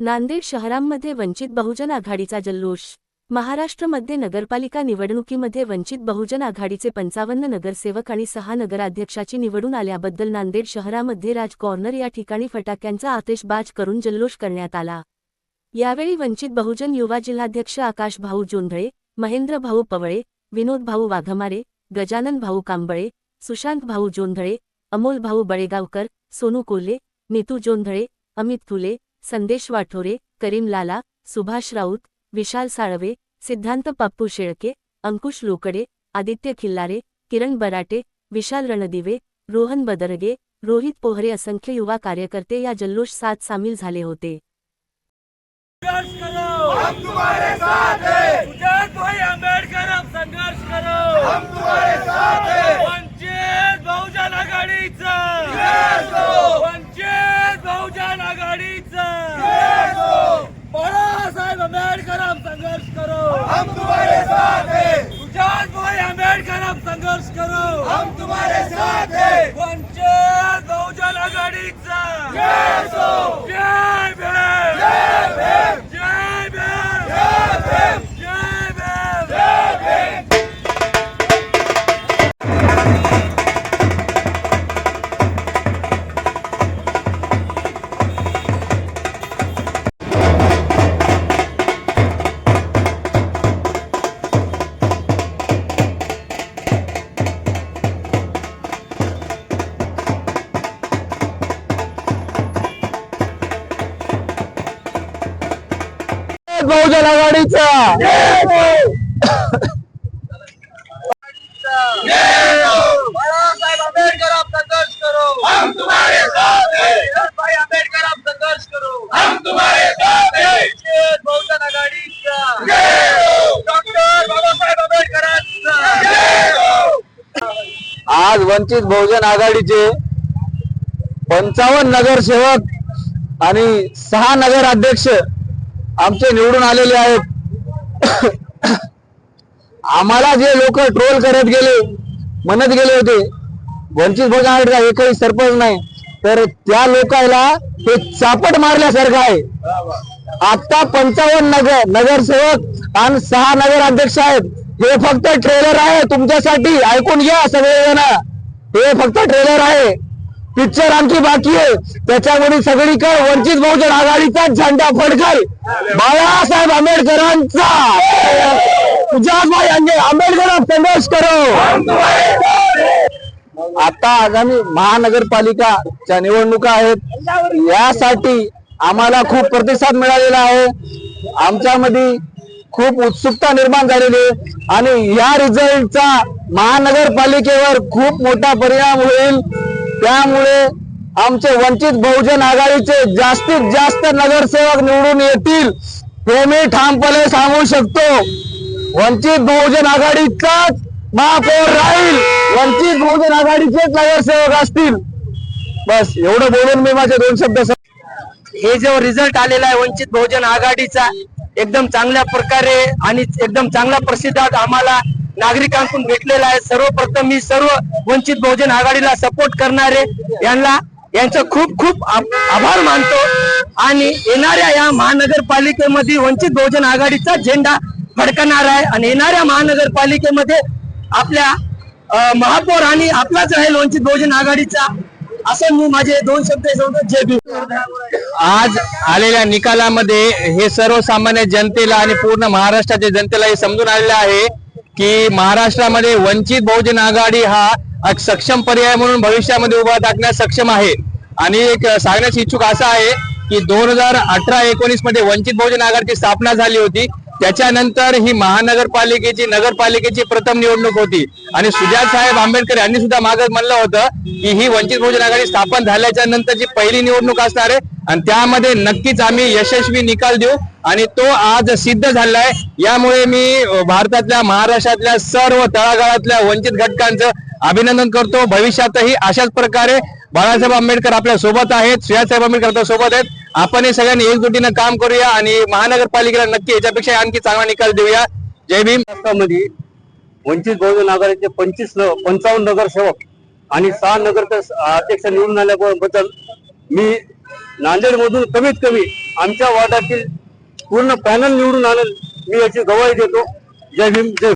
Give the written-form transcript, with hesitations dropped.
नांदेड शहरांमध्ये वंचित बहुजन आघाडीचा जल्लोष। महाराष्ट्रामध्ये नगरपालिका निवडणुकीमध्ये वंचित बहुजन आघाडीचे 55 नगरसेवक आणि 6 नगराध्यक्षाची निवडून आल्याबद्दल नांदेड शहरामध्ये राज कॉर्नर या ठिकाणी फटाक्यांचा आतिषबाज करून जल्लोष करण्यात आला। यावेळी वंचित बहुजन युवा जिल्हाध्यक्ष आकाश भाऊ जोंधळे, महेंद्र भाऊ पवळे, विनोद भाऊ वाघमारे, गजानन भाऊ कांबळे, सुशांत भाऊ जोंधळे, अमोल भाऊ बळेगावकर, सोनू कोल्हे, नीतू जोंधळे, अमित फुले, संदेश वाठोरे, करीम लाला, सुभाष राऊत, विशाल साळवे, सिद्धांत पाप्पू शेळके, अंकुश लोकडे, आदित्य खिल्लारे, किरण बराटे, विशाल रणदिवे, रोहन बदरगे, रोहित पोहरे असंख्य युवा कार्यकर्ते या जल्लोष साथ सामील झाले होते। संघर्ष करो, हम तुम्हारे साथ हैं। सुजात भाई आंबेडकर, हम संघर्ष करो, हम तुम्हारे साथ हैं। वंचित बहुजन आघाडीचा वंचित बहुजन आघाडीचा बाळासाहेब आंबेडकर, हम संघर्ष करो, हम तुम्हारे साथ हैं। सुजात भाई आंबेडकर, हम संघर्ष करो, हम तुम्हारे साथ हैं। वंचित बहुजन आघाडीचा जय भीम, जय भीम, जय भीम, जय भीम, जय भीम, जय भीम। बहुजन आघाडीचा बाळासाहेब आंबेडकर, आप संघर्ष करो, हम तुम्हारे साथ हैं। भाई आंबेडकर, आप संघर्ष करो, हम तुम्हारे साथ हैं। बहुजन आघाडीचा डॉक्टर बाबासाहेब आंबेडकरांचा आज वंचित बहुजन आघाडीचे 55 नगरसेवक आणि 6 नगराध्यक्ष आमचे निवडून आलेले आहेत। आम्हाला जे लोक ट्रोल करत गेले, म्हणत गेले होते वंचित बहुजन आघाडीचा एकही सरपंच नाही, तर त्या लोकांना हे चापट मारल्यासारखं आहे। आता 55 नगरसेवक आणि 6 नगराध्यक्ष आहेत, हे फक्त ट्रेलर आहे तुमच्यासाठी। ऐकून घ्या सगळेजण, हे फक्त ट्रेलर आहे, पिक्चर आणखी बाकी आहे। त्याच्यामध्ये सगळीकडे वंचित बहुजन आघाडीचा झेंडा फडकाल, बाळासाहेब आंबेडकरांचा। सुजातभाई आंबेडकर, संघर्ष करो। आता आगामी महानगरपालिकाच्या निवडणुका आहेत, यासाठी आम्हाला खूप प्रतिसाद मिळालेला आहे। आमच्यामध्ये खूप उत्सुकता निर्माण झालेली आहे आणि या रिझल्टचा महानगरपालिकेवर खूप मोठा परिणाम होईल। त्यामुळे आमचे वंचित बहुजन आघाडीचे जास्तीत जास्त नगरसेवक निवडून येतील, हे मी ठामपणे सांगू शकतो। वंचित बहुजन आघाडीचाच महापौर राहील, वंचित बहुजन आघाडीचेच नगरसेवक असतील। बस एवढं बोलून मी माझे 2 शब्द। हे जो रिझल्ट आलेला आहे वंचित बहुजन आघाडीचा, एकदम चांगल्या प्रकारे आणि एकदम चांगला प्रतिसाद आम्हाला नागरिकांकडून भेटलेला आहे। सर्वप्रथम मी सर्व वंचित बहुजन आघाडीला सपोर्ट करणारे यांचा खूप खूप आभार मानतो आणि येणाऱ्या या महानगरपालिकेमध्ये वंचित बहुजन आघाडीचा झेंडा फडकणार आहे आणि येणाऱ्या महानगरपालिकेमध्ये आपल्या महापौर आणि आपलाच राहील वंचित बहुजन आघाडीचा, असं मी माझे 2 शब्द सांगतो। जय भीम। आज आलेल्या निकालामध्ये हे सर्वसामान्य जनतेला आणि पूर्ण महाराष्ट्राच्या जनतेला हे समजून आलेलं आहे की महाराष्ट्रामध्ये वंचित बहुजन आघाडी हा एक सक्षम पर्याय म्हणून भविष्यामध्ये उभा टाकण्यास सक्षम आहे। आणि एक सांगण्यास इच्छुक असा आहे की 2018-19 मध्ये वंचित बहुजन आघाडीची स्थापना झाली होती। त्याच्यानंतर ही नगरपालिकेची प्रथम निवडणूक होती आणि सुजात साहेब आंबेडकर यांनी सुद्धा मागे म्हणलं होतं की ही वंचित बहुजन आघाडी स्थापन झाल्याच्या नंतरची पहिली निवडणूक असणार आहे आणि त्यामध्ये नक्कीच आम्ही यशस्वी निकाल देऊ आणि तो आज सिद्ध झालाय। यामुळे मी भारतातल्या महाराष्ट्रातल्या सर्व तळागाळातल्या वंचित घटकांचं अभिनंदन करतो। भविष्यातही अशाच प्रकारे बाळासाहेब आंबेडकर आपल्या सोबत आहेत, सुजातसाहेब आंबेडकर आपल्या सोबत आहेत। आपण हे सगळ्यांनी एकजुटीनं काम करूया आणि महानगरपालिकेला नक्की याच्यापेक्षा आणखी चांगला निकाल देऊया। जय भीम। मध्ये वंचित बहुजन आघाडीचे 55 नगरसेवक आणि 6 नगराध्यक्ष निवडून आल्याबद्दल मी नांदेड मधून कमीत कमी आमच्या वार्डातील पूर्ण पॅनल निवडून आणेल, मी याची गवाही देतो. जय भीम, जय